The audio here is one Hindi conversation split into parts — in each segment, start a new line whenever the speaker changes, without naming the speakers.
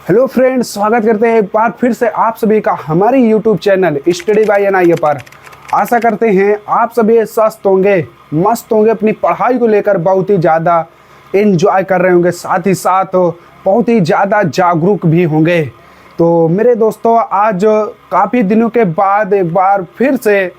हेलो फ्रेंड्स, स्वागत करते हैं एक बार फिर से आप सभी का हमारे YouTube channel study bye NIA पर। आशा करते हैं आप सभी स्वस्थ होंगे, मस्त होंगे, अपनी पढ़ाई को लेकर बहुत ही ज़्यादा एंजॉय कर रहे होंगे, साथ ही साथ बहुत ही ज़्यादा जागरूक भी होंगे। तो मेरे दोस्तों, आज काफ़ी दिनों के बाद एक बार फिर से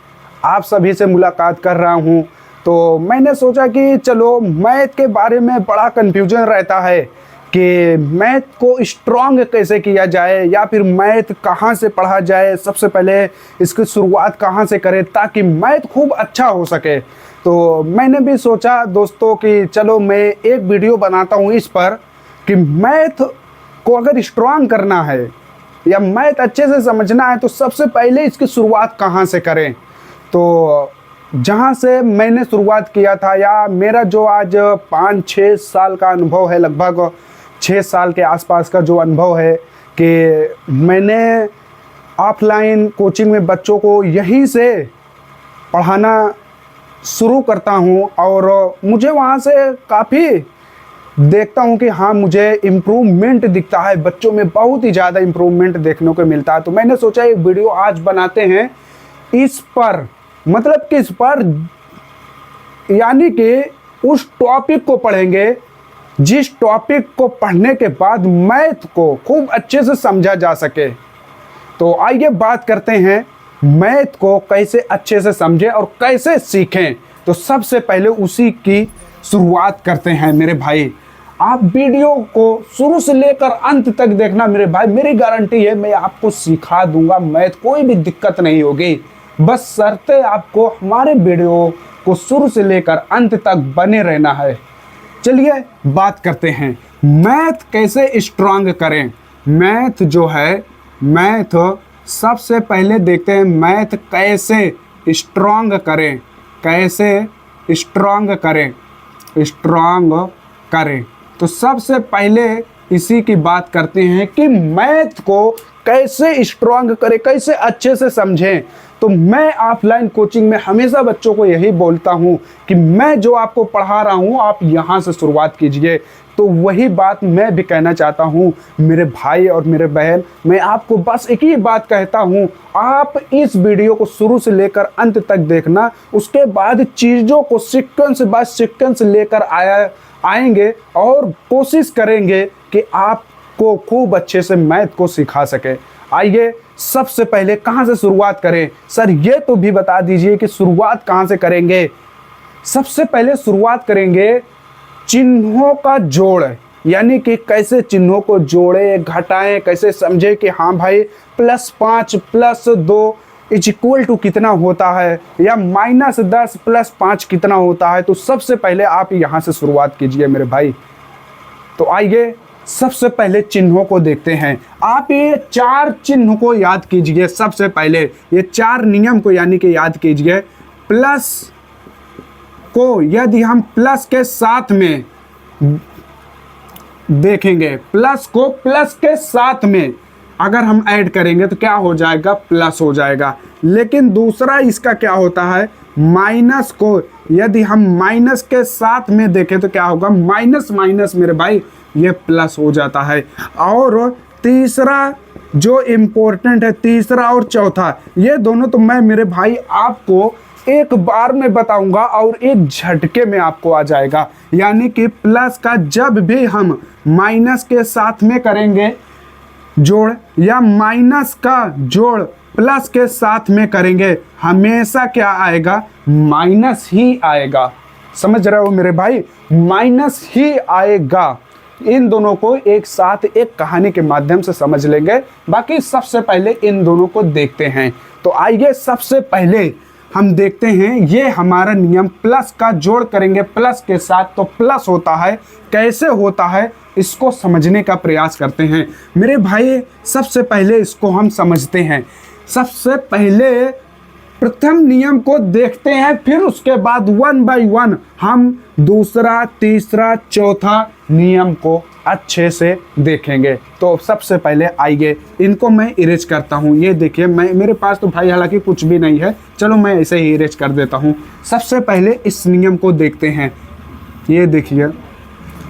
आप सभी से मुलाकात कर रहा हूँ। तो मैंने सोचा कि चलो, मैथ के बारे में बड़ा कन्फ्यूजन रहता है कि मैथ को स्ट्रॉन्ग कैसे किया जाए या फिर मैथ कहाँ से पढ़ा जाए, सबसे पहले इसकी शुरुआत कहाँ से करें ताकि मैथ खूब अच्छा हो सके। तो मैंने भी सोचा दोस्तों कि चलो मैं एक वीडियो बनाता हूँ इस पर कि मैथ को अगर स्ट्रॉन्ग करना है या मैथ अच्छे से समझना है तो सबसे पहले इसकी शुरुआत कहाँ से करें। तो जहाँ से मैंने शुरुआत किया था, या मेरा जो आज 5-6 साल का अनुभव है, लगभग 6 साल के आसपास का जो अनुभव है कि मैंने ऑफलाइन कोचिंग में बच्चों को यहीं से पढ़ाना शुरू करता हूँ और मुझे वहाँ से काफ़ी देखता हूँ कि हाँ, मुझे इम्प्रूवमेंट दिखता है, बच्चों में बहुत ही ज़्यादा इम्प्रूवमेंट देखने को मिलता है। तो मैंने सोचा एक वीडियो आज बनाते हैं इस पर, मतलब किस पर, यानी कि उस टॉपिक को पढ़ेंगे जिस टॉपिक को पढ़ने के बाद मैथ को खूब अच्छे से समझा जा सके। तो आइए बात करते हैं मैथ को कैसे अच्छे से समझें और कैसे सीखें। तो सबसे पहले उसी की शुरुआत करते हैं मेरे भाई। आप वीडियो को शुरू से लेकर अंत तक देखना मेरे भाई, मेरी गारंटी है मैं आपको सिखा दूंगा मैथ, कोई भी दिक्कत नहीं होगी। बस शर्ते आपको हमारे वीडियो को शुरू से लेकर अंत तक बने रहना है। चलिए बात करते हैं मैथ कैसे स्ट्रॉन्ग करें। मैथ जो है, मैथ सबसे पहले देखते हैं मैथ कैसे स्ट्रॉन्ग करें, कैसे स्ट्रॉन्ग करें, स्ट्रॉन्ग करें। तो सबसे पहले इसी की बात करते हैं कि मैथ को कैसे स्ट्रॉन्ग करें, कैसे अच्छे से समझें। तो मैं ऑफलाइन कोचिंग में हमेशा बच्चों को यही बोलता हूं कि मैं जो आपको पढ़ा रहा हूं आप यहां से शुरुआत कीजिए। तो वही बात मैं भी कहना चाहता हूं मेरे भाई और मेरे बहन, मैं आपको बस एक ही बात कहता हूं, आप इस वीडियो को शुरू से लेकर अंत तक देखना, उसके बाद चीज़ों को सीक्वेंस बाय सीक्वेंस लेकर आएंगे और कोशिश करेंगे कि आपको खूब अच्छे से मैथ को सिखा सके। आइए सबसे पहले कहाँ से शुरुआत करें। सर ये तो भी बता दीजिए कि शुरुआत कहाँ से करेंगे। सबसे पहले शुरुआत करेंगे चिन्हों का जोड़, यानी कि कैसे चिन्हों को जोड़े घटाएं, कैसे समझे कि हाँ भाई +5 + 2 = कितना होता है, या -10 + 5 कितना होता है। तो सबसे पहले आप यहाँ से शुरुआत कीजिए मेरे भाई। तो आइए सबसे पहले चिन्हों को देखते हैं। आप ये 4 चिन्ह को याद कीजिए। सबसे पहले ये 4 नियम को यानी कि याद कीजिए। प्लस को यदि हम प्लस के साथ में देखेंगे, प्लस को प्लस के साथ में अगर हम ऐड करेंगे तो क्या हो जाएगा, प्लस हो जाएगा। लेकिन दूसरा इसका क्या होता है, माइनस को यदि हम माइनस के साथ में देखें तो क्या होगा, माइनस माइनस मेरे भाई ये प्लस हो जाता है। और तीसरा जो इम्पोर्टेंट है, तीसरा और चौथा, ये दोनों तो मैं मेरे भाई आपको एक बार में बताऊंगा और एक झटके में आपको आ जाएगा। यानी कि प्लस का जब भी हम माइनस के साथ में करेंगे जोड़, या माइनस का जोड़ प्लस के साथ में करेंगे, हमेशा क्या आएगा, माइनस ही आएगा। समझ रहे हो मेरे भाई, माइनस ही आएगा। इन दोनों को एक साथ एक कहानी के माध्यम से समझ लेंगे। बाकी सबसे पहले इन दोनों को देखते हैं। तो आइए सबसे पहले हम देखते हैं, ये हमारा नियम प्लस का जोड़ करेंगे प्लस के साथ तो प्लस होता है, कैसे होता है इसको समझने का प्रयास करते हैं मेरे भाई। सबसे पहले इसको हम समझते हैं। सबसे पहले प्रथम नियम को देखते हैं, फिर उसके बाद 1 बाय 1 हम दूसरा, तीसरा, चौथा नियम को अच्छे से देखेंगे। तो सबसे पहले आइए इनको मैं इरेज करता हूँ। ये देखिए, मैं मेरे पास तो भाई हालांकि कुछ भी नहीं है, चलो मैं ऐसे ही इरेज कर देता हूँ। सबसे पहले इस नियम को देखते हैं। ये देखिए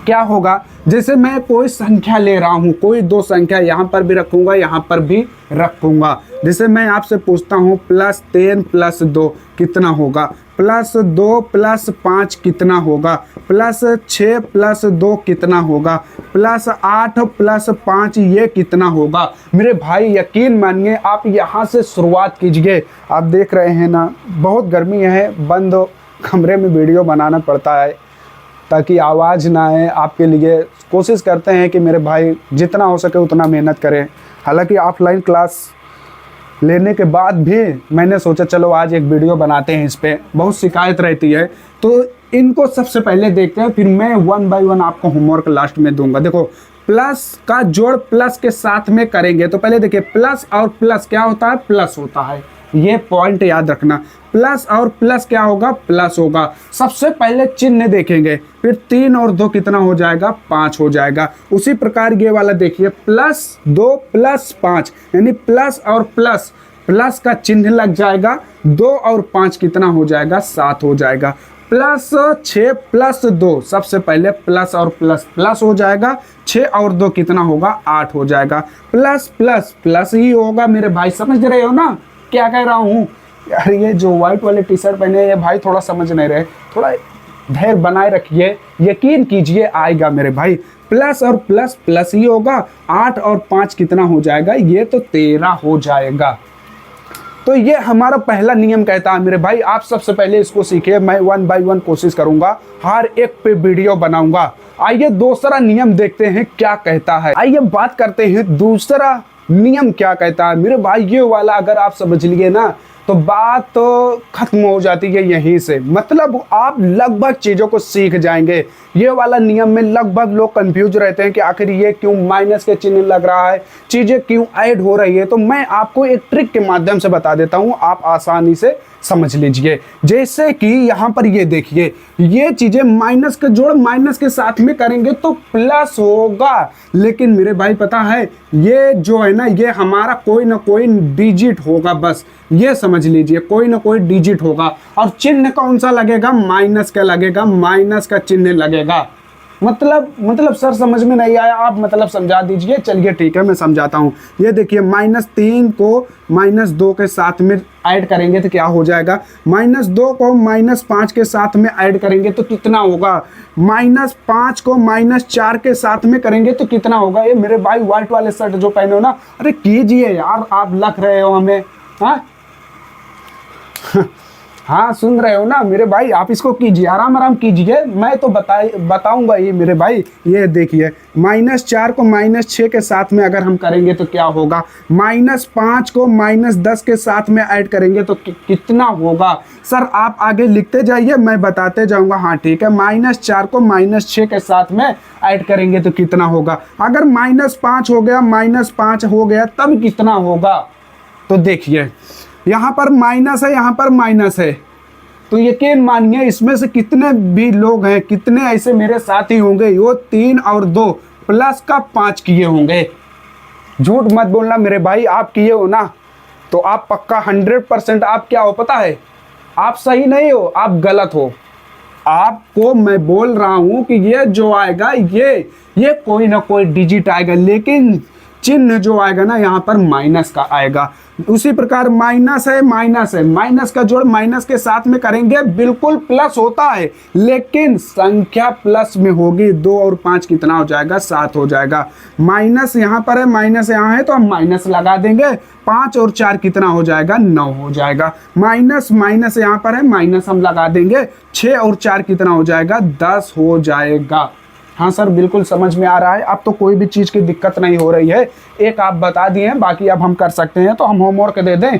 क्या होगा, जैसे मैं कोई संख्या ले रहा हूँ, कोई दो संख्या यहाँ पर भी रखूँगा, यहाँ पर भी रखूँगा। जैसे मैं आपसे पूछता हूँ +10 + 2 कितना होगा, +2 + 5 कितना होगा, +6 + 2 कितना होगा, +8 + 5 ये कितना होगा। मेरे भाई यकीन मानिए आप यहाँ से शुरुआत कीजिए। आप देख रहे हैं ना, बहुत गर्मी है, बंद कमरे में वीडियो बनाना पड़ता है ताकि आवाज़ ना आए आपके लिए। कोशिश करते हैं कि मेरे भाई जितना हो सके उतना मेहनत करें। हालांकि ऑफलाइन क्लास लेने के बाद भी मैंने सोचा चलो आज एक वीडियो बनाते हैं, इस पर बहुत शिकायत रहती है। तो इनको सबसे पहले देखते हैं, फिर मैं 1 बाय 1 आपको होमवर्क लास्ट में दूंगा। देखो प्लस का जोड़ प्लस के साथ में करेंगे तो पहले देखिए प्लस और प्लस क्या होता है, प्लस होता है, ये पॉइंट याद रखना। प्लस और प्लस क्या होगा, प्लस होगा। सबसे पहले चिन्ह देखेंगे, फिर 3 और 2 कितना हो जाएगा, 5 हो जाएगा। उसी प्रकार ये वाला देखिए +2 + 5 यानी प्लस और प्लस, प्लस का चिन्ह लग जाएगा, 2 और 5 कितना हो जाएगा, 7 हो जाएगा। +6 + 2 सबसे पहले प्लस और प्लस प्लस हो जाएगा, 6 और 2 कितना होगा, 8 हो जाएगा। प्लस प्लस प्लस ही होगा मेरे भाई, समझ रहे हो ना क्या कह रहा हूँ। यार ये जो व्हाइट वाले टी शर्ट पहने ये भाई थोड़ा समझ नहीं रहे, थोड़ा धैर्य बनाए रखिए, यकीन कीजिए आएगा मेरे भाई। प्लस और प्लस प्लस ही होगा, 8 और 5 कितना हो जाएगा, ये तो 13 हो जाएगा। तो ये हमारा पहला नियम कहता है मेरे भाई, आप सबसे पहले इसको सीखिए। मैं 1 बाय 1 कोशिश करूंगा, हर एक पे वीडियो बनाऊंगा। आइए दूसरा नियम देखते हैं क्या कहता है। आइए बात करते हैं दूसरा नियम क्या कहता है मेरे भाई। ये वाला अगर आप समझ लिए ना तो बात तो खत्म हो जाती है यहीं से, मतलब आप लगभग चीज़ों को सीख जाएंगे। ये वाला नियम में लगभग लोग कंफ्यूज रहते हैं कि आखिर ये क्यों माइनस के चिन्ह लग रहा है, चीज़ें क्यों ऐड हो रही है। तो मैं आपको एक ट्रिक के माध्यम से बता देता हूँ, आप आसानी से समझ लीजिए। जैसे कि यहाँ पर ये देखिए, ये चीज़ें माइनस का जोड़ माइनस के साथ में करेंगे तो प्लस होगा, लेकिन मेरे भाई पता है ये जो है ना, ये हमारा कोई ना कोई डिजिट होगा, बस ये समझ लीजिए कोई ना कोई डिजिट होगा। और चिन्ह कौन सा लगेगा, माइनस का लगेगा, माइनस का चिन्ह लगेगा। मतलब सर समझ में नहीं आया, आप मतलब समझा दीजिए। चलिए ठीक है मैं समझाता हूँ। ये देखिए -3 को -2 के साथ में ऐड करेंगे तो क्या हो जाएगा, -2 को -5 के साथ में ऐड करेंगे तो कितना होगा, -5 को -4 के साथ में करेंगे तो कितना होगा। ये मेरे भाई व्हाइट वाले शर्ट जो पहने हो ना, अरे कीजिए यार, आप लग रहे हो हमें। हाँ हाँ सुन रहे हो ना मेरे भाई, आप इसको कीजिए, आराम आराम कीजिए, मैं तो बताऊंगा ये मेरे भाई। ये देखिए -4 को -6 के साथ में अगर हम करेंगे तो क्या होगा, -5 को -10 के साथ में ऐड करेंगे तो कितना होगा। सर आप आगे लिखते जाइए, मैं बताते जाऊंगा। हाँ ठीक है, -4 को -6 के साथ में ऐड करेंगे तो कितना होगा। अगर -5 हो गया, -5 हो गया तब कितना होगा। तो देखिए यहाँ पर माइनस है, यहाँ पर माइनस है, तो यकीन मानिए इसमें से कितने भी लोग हैं, कितने ऐसे मेरे साथी होंगे, वो 3 और 2 प्लस का 5 किए होंगे। झूठ मत बोलना मेरे भाई, आप किए हो ना तो आप पक्का 100% आप क्या हो पता है, आप सही नहीं हो, आप गलत हो। आपको मैं बोल रहा हूं कि ये जो आएगा ये कोई ना कोई डिजिट आएगा, लेकिन चिन्ह जो आएगा ना यहाँ पर माइनस का आएगा। उसी प्रकार माइनस है, माइनस का जोड़ माइनस के साथ में करेंगे बिल्कुल प्लस होता है, लेकिन संख्या प्लस में होगी। 2 और 5 कितना हो जाएगा, 7 हो जाएगा। माइनस यहाँ पर है, माइनस यहाँ है तो हम माइनस लगा देंगे। 5 और 4 कितना हो जाएगा, 9 हो जाएगा। माइनस माइनस यहाँ पर है, माइनस हम लगा देंगे। 6 और 4 कितना हो जाएगा, 10 हो जाएगा। हाँ सर बिल्कुल समझ में आ रहा है, अब तो कोई भी चीज़ की दिक्कत नहीं हो रही है। एक आप बता दिए हैं, बाकी अब हम कर सकते हैं, तो हम होमवर्क दे दें।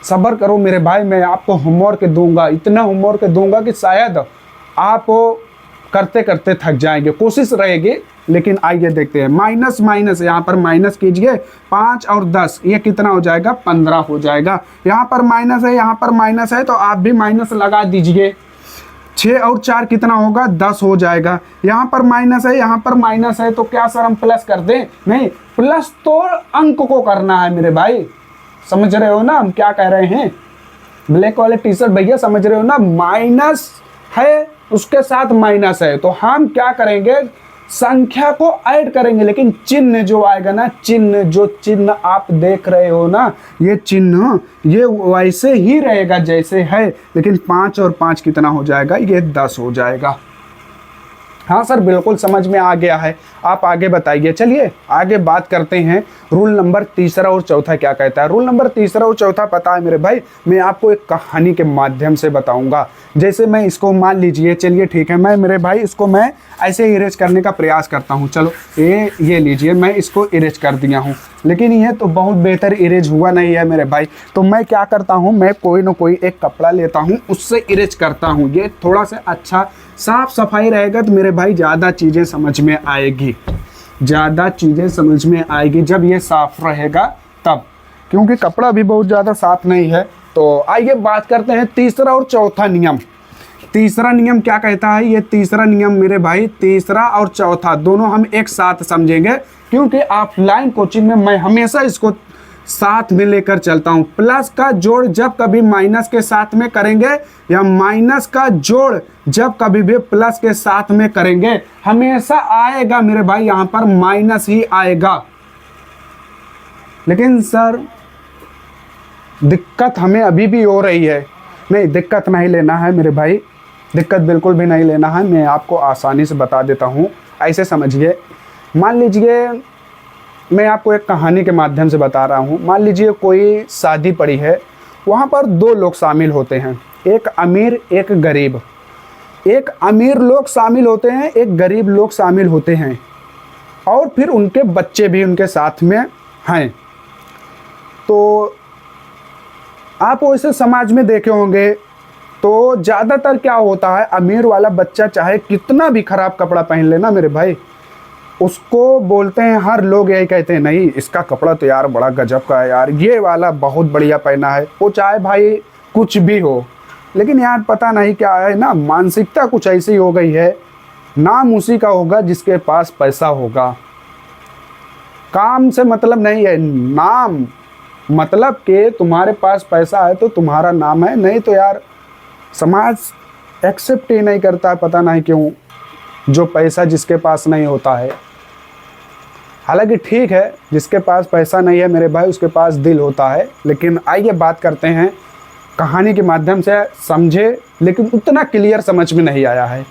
सब्र करो मेरे भाई, मैं आपको होमवर्क दूंगा, इतना होमवर्क दूंगा कि शायद आप करते करते थक जाएंगे, कोशिश रहेगी। लेकिन आइए देखते हैं, माइनस माइनस यहाँ पर माइनस कीजिए, 5 और 10 ये कितना हो जाएगा, 15 हो जाएगा। यहाँ पर माइनस है, यहाँ पर माइनस है तो आप भी माइनस लगा दीजिए। 6 और 4 कितना होगा, 10 हो जाएगा। यहाँ पर माइनस है, यहाँ पर माइनस है तो क्या सर हम प्लस कर दें, नहीं, प्लस तो अंक को करना है मेरे भाई, समझ रहे हो ना हम क्या कह रहे हैं। ब्लैक वाले टी शर्ट भैया समझ रहे हो ना, माइनस है उसके साथ माइनस है तो हम क्या करेंगे, संख्या को ऐड करेंगे, लेकिन चिन्ह जो आएगा ना, चिन्ह आप देख रहे हो ना, ये चिन्ह ये वैसे ही रहेगा जैसे है, लेकिन 5 और 5 कितना हो जाएगा, ये 10 हो जाएगा। हाँ सर बिल्कुल समझ में आ गया है, आप आगे बताइए। चलिए आगे बात करते हैं, रूल नंबर तीसरा और चौथा क्या कहता है। रूल नंबर तीसरा और चौथा पता है मेरे भाई, मैं आपको एक कहानी के माध्यम से बताऊंगा। जैसे मैं इसको मान लीजिए, चलिए ठीक है, मैं मेरे भाई इसको मैं ऐसे इरेज करने का प्रयास करता हूँ। चलो ये लीजिए, मैं इसको इरेज कर दिया हूँ, लेकिन ये तो बहुत बेहतर इरेज हुआ नहीं है मेरे भाई। तो मैं क्या करता हूँ, मैं कोई ना कोई एक कपड़ा लेता हूँ, उससे इरेज करता हूँ। ये थोड़ा सा अच्छा साफ सफाई रहेगा तो मेरे भाई ज़्यादा चीज़ें समझ में आएगी, ज़्यादा चीज़ें समझ में आएगी जब ये साफ रहेगा तब, क्योंकि कपड़ा भी बहुत ज़्यादा साफ नहीं है। तो आइए बात करते हैं तीसरा और चौथा नियम। तीसरा नियम क्या कहता है, ये तीसरा नियम मेरे भाई, तीसरा और चौथा दोनों हम एक साथ समझेंगे, क्योंकि ऑफलाइन कोचिंग में मैं हमेशा इसको साथ में लेकर चलता हूं। प्लस का जोड़ जब कभी माइनस के साथ में करेंगे, या माइनस का जोड़ जब कभी भी प्लस के साथ में करेंगे, हमेशा आएगा मेरे भाई यहां पर माइनस ही आएगा। लेकिन सर दिक्कत हमें अभी भी हो रही है। नहीं, दिक्कत नहीं लेना है मेरे भाई, दिक्कत बिल्कुल भी नहीं लेना है, मैं आपको आसानी से बता देता हूँ। ऐसे समझिए, मान लीजिए मैं आपको एक कहानी के माध्यम से बता रहा हूँ। मान लीजिए कोई शादी पड़ी है, वहाँ पर 2 लोग शामिल होते हैं, एक अमीर एक गरीब। एक अमीर लोग शामिल होते हैं, एक गरीब लोग शामिल होते हैं, और फिर उनके बच्चे भी उनके साथ में हैं। तो आप वैसे समाज में देखे होंगे तो ज़्यादातर क्या होता है, अमीर वाला बच्चा चाहे कितना भी खराब कपड़ा पहन लेना मेरे भाई, उसको बोलते हैं, हर लोग यही कहते हैं, नहीं इसका कपड़ा तो यार बड़ा गजब का है यार, ये वाला बहुत बढ़िया पहना है। वो चाहे भाई कुछ भी हो, लेकिन यार पता नहीं क्या है ना, मानसिकता कुछ ऐसी हो गई है, नाम उसी का होगा जिसके पास पैसा होगा। काम से मतलब नहीं है, नाम मतलब कि तुम्हारे पास पैसा है तो तुम्हारा नाम है, नहीं तो यार समाज एक्सेप्ट ही नहीं करता है, पता नहीं क्यों, जो पैसा जिसके पास नहीं होता है। हालांकि ठीक है, जिसके पास पैसा नहीं है मेरे भाई उसके पास दिल होता है। लेकिन आइए बात करते हैं, कहानी के माध्यम से समझे, लेकिन उतना क्लियर समझ में नहीं आया है।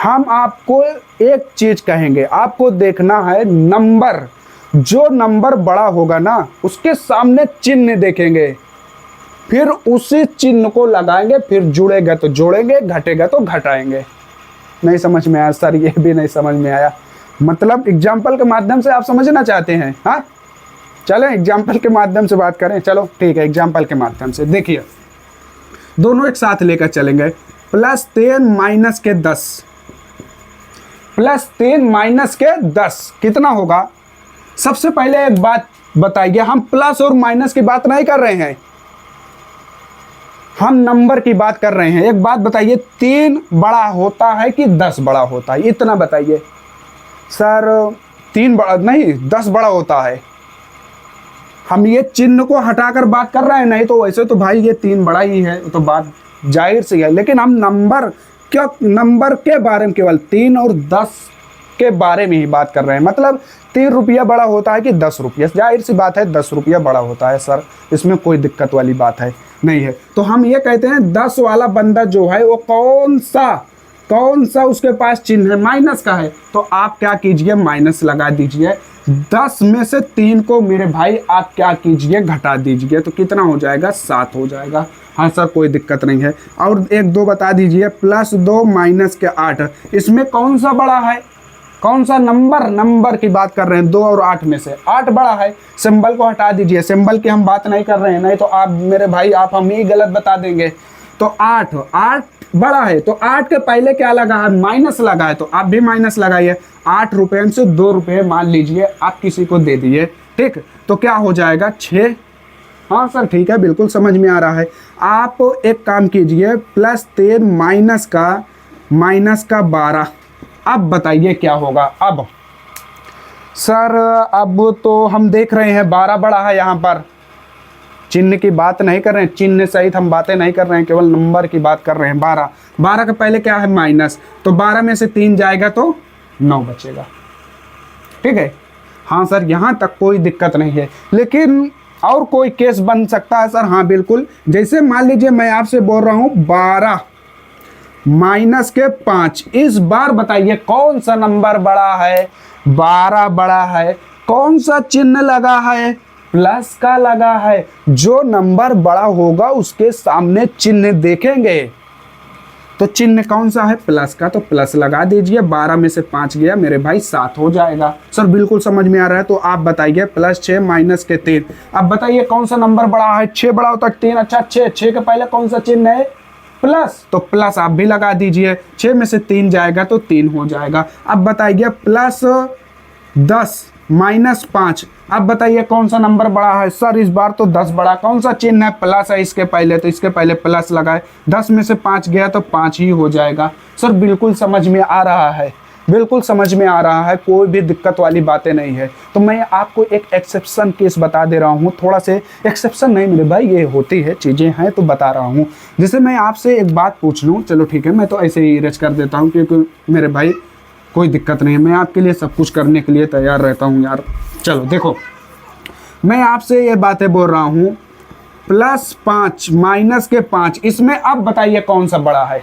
हम आपको एक चीज़ कहेंगे, आपको देखना है नंबर, जो नंबर बड़ा होगा ना उसके सामने चिन्ह देखेंगे, फिर उसी चिन्ह को लगाएंगे, फिर जुड़ेगा तो जोड़ेंगे, घटेगा तो घटाएंगे। नहीं समझ में आया सर, ये भी नहीं समझ में आया, मतलब एग्जाम्पल के माध्यम से आप समझना चाहते हैं। हाँ चलें एग्जाम्पल के माध्यम से बात करें, चलो ठीक है, एग्जाम्पल के माध्यम से देखिए, दोनों एक साथ लेकर चलेंगे। +10 माइनस के 10, +10 माइनस के 10 कितना होगा। सबसे पहले एक बात बताइए, हम प्लस और माइनस की बात नहीं कर रहे हैं, हम नंबर की बात कर रहे हैं। एक बात बताइए, 3 बड़ा होता है कि 10 बड़ा होता है, इतना बताइए। सर 3 बड़ा नहीं, 10 बड़ा होता है। हम ये चिन्ह को हटाकर बात कर रहे हैं, नहीं तो वैसे तो भाई ये 3 बड़ा ही है, तो बात जाहिर सी है। लेकिन हम नंबर के बारे में, केवल 3 और 10 के बारे में ही बात कर रहे हैं। मतलब 3 रुपया बड़ा होता है कि 10 रुपया, जाहिर सी बात है 10 रुपया बड़ा होता है सर, इसमें कोई दिक्कत वाली बात है नहीं है। तो हम ये कहते हैं 10 वाला बंदा जो है वो कौन सा उसके पास चिन्ह है, माइनस का है, तो आप क्या कीजिए, माइनस लगा दीजिए। 10 में से 3 को मेरे भाई आप क्या कीजिए, घटा दीजिए, तो कितना हो जाएगा, 7 हो जाएगा। हाँ सर कोई दिक्कत नहीं है। और 1-2 बता दीजिए, +2 माइनस के 8, इसमें कौन सा बड़ा है, कौन सा नंबर की बात कर रहे हैं, 2 और 8 में से 8 बड़ा है। सिंबल को हटा दीजिए, सिंबल की हम बात नहीं कर रहे हैं, नहीं तो आप मेरे भाई आप हम ही गलत बता देंगे। तो 8 बड़ा है, तो 8 के पहले क्या लगा है, माइनस लगा है, तो आप भी माइनस लगाइए। 8 रुपये में से 2 रुपये मान लीजिए आप किसी को दे दिए, ठीक, तो क्या हो जाएगा, 6। हाँ सर ठीक है, बिल्कुल समझ में आ रहा है। आप एक काम कीजिए, +10 माइनस का 12, अब बताइए क्या होगा। अब सर अब तो हम देख रहे हैं 12 बड़ा है, यहाँ पर चिन्ह की बात नहीं कर रहे हैं, चिन्ह सहित हम बातें नहीं कर रहे हैं, केवल नंबर की बात कर रहे हैं। 12 के पहले क्या है, माइनस, तो 12 में से 3 जाएगा तो 9 बचेगा। ठीक है, हाँ सर यहाँ तक कोई दिक्कत नहीं है, लेकिन और कोई केस बन सकता है सर? हाँ बिल्कुल, जैसे मान लीजिए मैं आपसे बोल रहा हूँ 12 माइनस के 5, इस बार बताइए कौन सा नंबर बड़ा है? 12 बड़ा है, कौन सा चिन्ह लगा है? प्लस का लगा है। जो नंबर बड़ा होगा उसके सामने चिन्ह देखेंगे, तो चिन्ह कौन सा है? प्लस का, तो प्लस लगा दीजिए। 12 में से 5 गया मेरे भाई, 7 हो जाएगा। सर बिल्कुल समझ में आ रहा है, तो आप बताइए +6 माइनस के 3। अब बताइए कौन सा नंबर बड़ा है? 6 बड़ा होता है 3। अच्छा 6 के पहले कौन सा चिन्ह है? प्लस, तो प्लस आप भी लगा दीजिए। 6 में से 3 जाएगा तो 3 हो जाएगा। अब बताइए +10 माइनस 5, अब बताइए कौन सा नंबर बड़ा है? सर इस बार तो 10 बड़ा। कौन सा चिन्ह है? प्लस है इसके पहले, तो इसके पहले प्लस लगाए। 10 में से 5 गया तो 5 ही हो जाएगा। सर बिल्कुल समझ में आ रहा है, बिल्कुल समझ में आ रहा है, कोई भी दिक्कत वाली बातें नहीं है। तो मैं आपको एक एक्सेप्शन केस बता दे रहा हूँ, थोड़ा से एक्सेप्शन नहीं मेरे भाई, ये होती है चीज़ें हैं तो बता रहा हूँ। जैसे मैं आपसे एक बात पूछ लूँ, चलो ठीक है मैं तो ऐसे ही इरेज कर देता हूँ, क्योंकि मेरे भाई कोई दिक्कत नहीं है, मैं आपके लिए सब कुछ करने के लिए तैयार रहता हूँ यार। चलो देखो, मैं आपसे ये बातें बोल रहा हूँ, +5 माइनस के 5, इसमें अब बताइए कौन सा बड़ा है?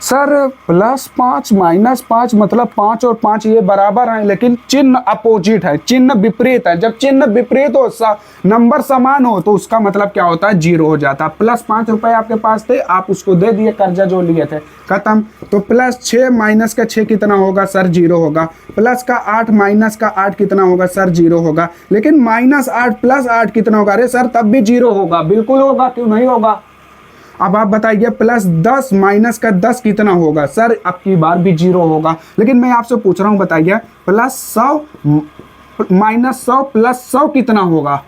सर +5 माइनस 5 मतलब 5 और 5 ये बराबर हैं, लेकिन चिन्ह अपोजिट है, चिन्ह विपरीत है। जब चिन्ह विपरीत हो, नंबर समान हो, तो उसका मतलब क्या होता है? 0 हो जाता है। +5 रुपए आपके पास थे, आप उसको दे दिए, कर्जा जो लिए थे, खत्म। तो +6 माइनस का 6 कितना होगा? सर 0 होगा। प्लस का 8 माइनस का 8 कितना होगा? सर 0 होगा। लेकिन -8 + 8 कितना होगा? अरे सर तब भी 0 होगा। बिल्कुल होगा, क्यों नहीं होगा? अब आप बताइए +10 माइनस का 10 कितना होगा? सर अब की बार भी 0 होगा। लेकिन मैं आपसे पूछ रहा हूँ, बताइए +100 माइनस 100 प्लस 100 कितना होगा?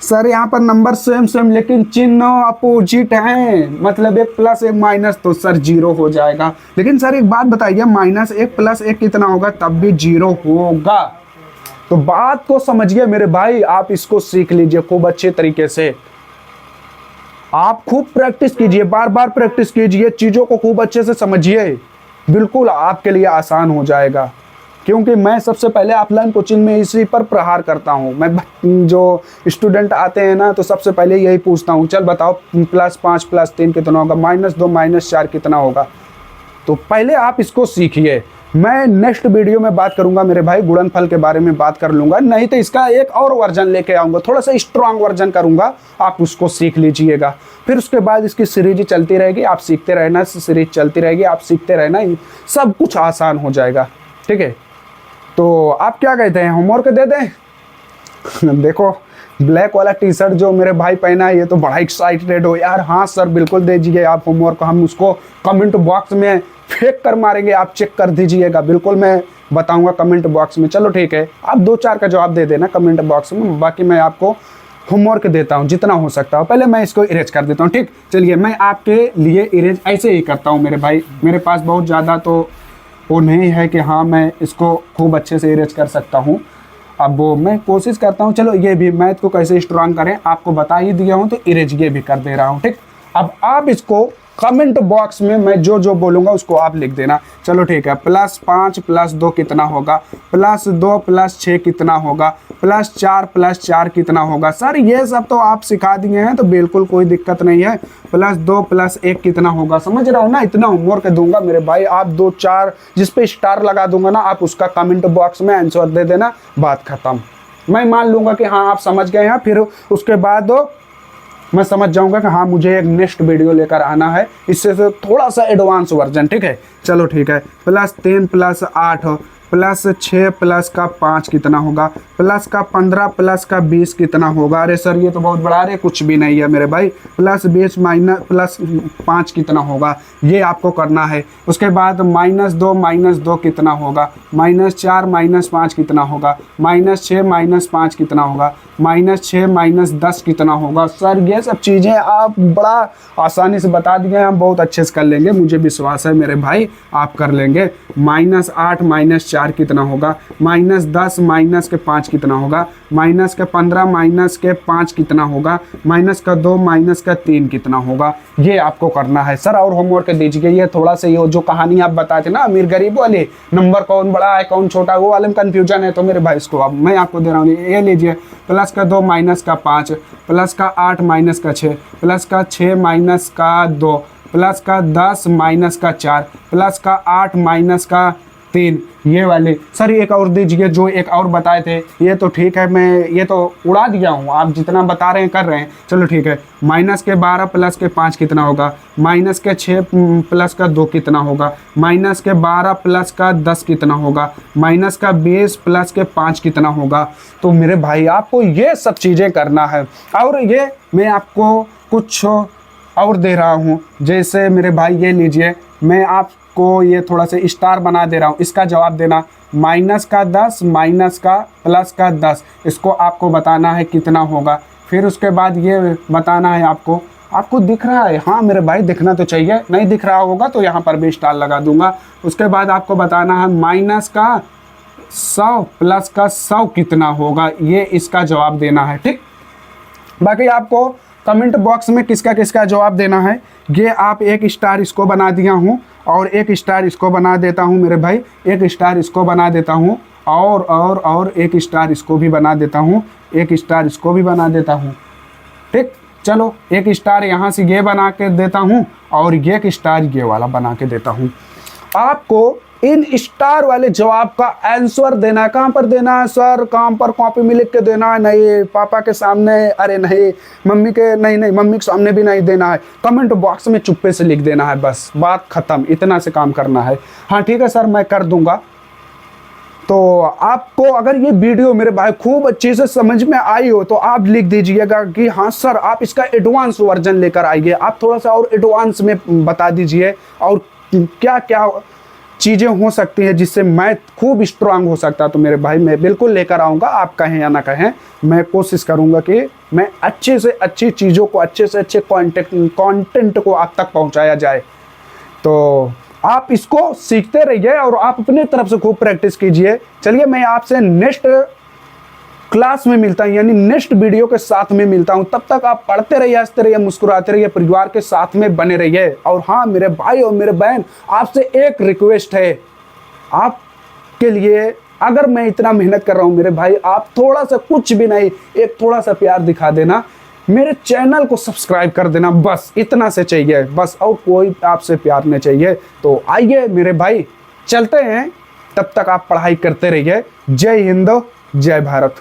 सर यहाँ पर नंबर सेम लेकिन चिन्ह अपोजिट हैं, मतलब एक प्लस एक माइनस, तो सर 0 हो जाएगा। लेकिन सर एक बात बताइए, -1 + 1 कितना होगा? तब भी 0 होगा। तो बात को समझिए मेरे भाई, आप इसको सीख लीजिए खूब अच्छे तरीके से। आप खूब प्रैक्टिस कीजिए, बार बार प्रैक्टिस कीजिए, चीज़ों को खूब अच्छे से समझिए, बिल्कुल आपके लिए आसान हो जाएगा। क्योंकि मैं सबसे पहले ऑफलाइन कोचिंग में इसी पर प्रहार करता हूँ। मैं जो स्टूडेंट आते हैं ना, तो सबसे पहले यही पूछता हूँ, चल बताओ +5 + 3 कितना होगा? -2 -4 कितना होगा? तो पहले आप इसको सीखिए। मैं नेक्स्ट वीडियो में बात करूंगा मेरे भाई, गुणनफल के बारे में बात कर लूंगा, नहीं तो इसका एक और वर्जन लेके आऊंगा, थोड़ा सा स्ट्रांग वर्जन करूंगा, आप उसको सीख लीजिएगा। फिर उसके बाद इसकी सीरीज चलती रहेगी, आप सीखते रहना, सीरीज चलती रहेगी, आप सीखते रहना, सब कुछ आसान हो जाएगा। ठीक है, तो आप क्या कहते हैं, होमवर्क दे दें? देखो ब्लैक वाला टी-शर्ट जो मेरे भाई पहना है, ये तो बड़ा एक्साइटेड हो यार। हाँ सर बिल्कुल दीजिए आप होमवर्क, हम उसको कमेंट बॉक्स में फेंक कर मारेंगे, आप चेक कर दीजिएगा। बिल्कुल मैं बताऊंगा कमेंट बॉक्स में। चलो ठीक है, आप 2-4 का जवाब दे देना कमेंट बॉक्स में, बाकी मैं आपको होमवर्क देता हूं जितना हो सकता हो। पहले मैं इसको इरेज कर देता हूं, ठीक? चलिए मैं आपके लिए इरेज ऐसे ही करता हूं मेरे भाई, मेरे पास बहुत ज़्यादा तो वो नहीं है कि हाँ मैं इसको खूब अच्छे से इरेज कर सकता हूँ। अब वो मैं कोशिश करता हूँ। चलो ये भी मैथ को कैसे स्ट्रांग करें आपको बता ही दिया हूँ, तो इरेज ये भी कर दे रहा हूँ, ठीक? अब आप इसको कमेंट बॉक्स में मैं जो जो बोलूँगा उसको आप लिख देना। चलो ठीक है, +5 + 2 कितना होगा? +2 + 6 कितना होगा? +4 + 4 कितना होगा? सर ये सब तो आप सिखा दिए हैं, तो बिल्कुल कोई दिक्कत नहीं है। +2 + 1 कितना होगा? समझ रहा हो ना? इतना होमवर्क दूंगा मेरे भाई, आप 2-4 जिस पे स्टार लगा दूंगा ना, आप उसका कमेंट बॉक्स में आंसर दे देना, बात खत्म। मैं मान लूँगा कि हाँ आप समझ गए हैं, फिर उसके बाद मैं समझ जाऊंगा कि हाँ मुझे एक नेक्स्ट वीडियो लेकर आना है, इससे तो थोड़ा सा एडवांस वर्जन, ठीक है? चलो ठीक है, +3 + 8 +6 + का 5 कितना होगा? +15 + का 20 कितना होगा? अरे सर ये तो बहुत बड़ा, अरे कुछ भी नहीं है मेरे भाई। +20 +5 कितना होगा? ये आपको करना है। उसके बाद -2 - 2 कितना होगा? -4 - 5 कितना होगा? -6 - 5 कितना होगा? -6 - 10 कितना होगा? सर ये सब चीज़ें आप बड़ा आसानी से बता दिए, हम बहुत अच्छे से कर लेंगे, मुझे विश्वास है मेरे भाई आप कर लेंगे। -8 - 4 कितना होगा, -10 माइनस के 5 कितना होगा, माइनस के 15 माइनस के 5 कितना होगा, माइनस का 2 माइनस का 3 कितना होगा। ये आपको करना है सर। और होमवर्क दीजिए, ये थोड़ा सा ये जो कहानी आप बताते ना अमीर गरीब वाली, नंबर कौन बड़ा है कौन छोटा, वो वाले में कन्फ्यूजन है तो मेरे भाई इसको अब मैं आपको दे रहा हूँ, ये लीजिए। प्लस का 2 माइनस का 5, प्लस का 8 माइनस का 6, प्लस का 6 माइनस का 2, प्लस का 10 माइनस का 4, प्लस का 8 माइनस का 3, ये वाले। सर एक और दीजिए, जो एक और बताए थे ये तो ठीक है, मैं ये तो उड़ा दिया हूँ, आप जितना बता रहे हैं कर रहे हैं, चलो ठीक है। माइनस के 12 प्लस के 5 कितना होगा, माइनस के 6 प्लस का 2 कितना होगा, माइनस के 12 प्लस का 10 कितना होगा, माइनस का 20 प्लस के 5 कितना होगा। तो मेरे भाई आपको ये सब चीज़ें करना है। और ये मैं आपको कुछ और दे रहा हूँ, जैसे मेरे भाई ये लीजिए, मैं आपको ये थोड़ा सा स्टार बना दे रहा हूँ, इसका जवाब देना। माइनस का 10 माइनस का प्लस का 10, इसको आपको बताना है कितना होगा। फिर उसके बाद ये बताना है आपको, आपको दिख रहा है, हाँ मेरे भाई दिखना तो चाहिए, नहीं दिख रहा होगा तो यहाँ पर भी स्टार लगा दूंगा। उसके बाद आपको बताना है माइनस का 100 प्लस का 100 कितना होगा, ये इसका जवाब देना है, ठीक। बाकी आपको कमेंट बॉक्स में किसका किसका जवाब देना है, ये आप एक स्टार इसको बना दिया हूँ और एक स्टार इसको बना देता हूँ मेरे भाई, एक स्टार इसको बना देता हूँ और एक स्टार इसको भी बना देता हूँ, एक स्टार इसको भी बना देता हूँ, ठीक। चलो एक स्टार यहाँ से ये बना के देता हूँ और एक स्टार ये वाला बना के देता हूँ। आपको इन स्टार वाले जवाब का आंसर देना है। कहाँ पर देना है सर, कहाँ पर कॉपी में लिख के देना है? नहीं पापा के सामने, अरे नहीं मम्मी के, नहीं मम्मी के सामने भी नहीं देना है, कमेंट बॉक्स में चुप्पे से लिख देना है, बस बात खत्म, इतना से काम करना है। हाँ ठीक है सर मैं कर दूंगा। तो आपको अगर ये वीडियो मेरे भाई खूब अच्छे से समझ में आई हो तो आप लिख दीजिएगा कि हाँ सर आप इसका एडवांस वर्जन लेकर आइए, आप थोड़ा सा और एडवांस में बता दीजिए और क्या क्या चीज़ें हो सकती हैं जिससे मैं खूब स्ट्रांग हो सकता। तो मेरे भाई मैं बिल्कुल लेकर आऊँगा, आप कहें या ना कहें, मैं कोशिश करूँगा कि मैं अच्छे से अच्छी चीज़ों को, अच्छे से अच्छे कंटेंट को आप तक पहुँचाया जाए। तो आप इसको सीखते रहिए और आप अपने तरफ से खूब प्रैक्टिस कीजिए। चलिए मैं आपसे नेक्स्ट क्लास में मिलता हूँ, यानी नेक्स्ट वीडियो के साथ में मिलता हूँ। तब तक आप पढ़ते रहिए, हंसते रहिए, मुस्कुराते रहिए, परिवार के साथ में बने रहिए। और हाँ मेरे भाई और मेरे बहन, आपसे एक रिक्वेस्ट है आपके लिए, अगर मैं इतना मेहनत कर रहा हूँ मेरे भाई, आप थोड़ा सा, कुछ भी नहीं, एक थोड़ा सा प्यार दिखा देना, मेरे चैनल को सब्सक्राइब कर देना, बस इतना से चाहिए, बस और कोई आपसे प्यार नहीं चाहिए। तो आइए मेरे भाई चलते हैं, तब तक आप पढ़ाई करते रहिए। जय हिंद, जय भारत।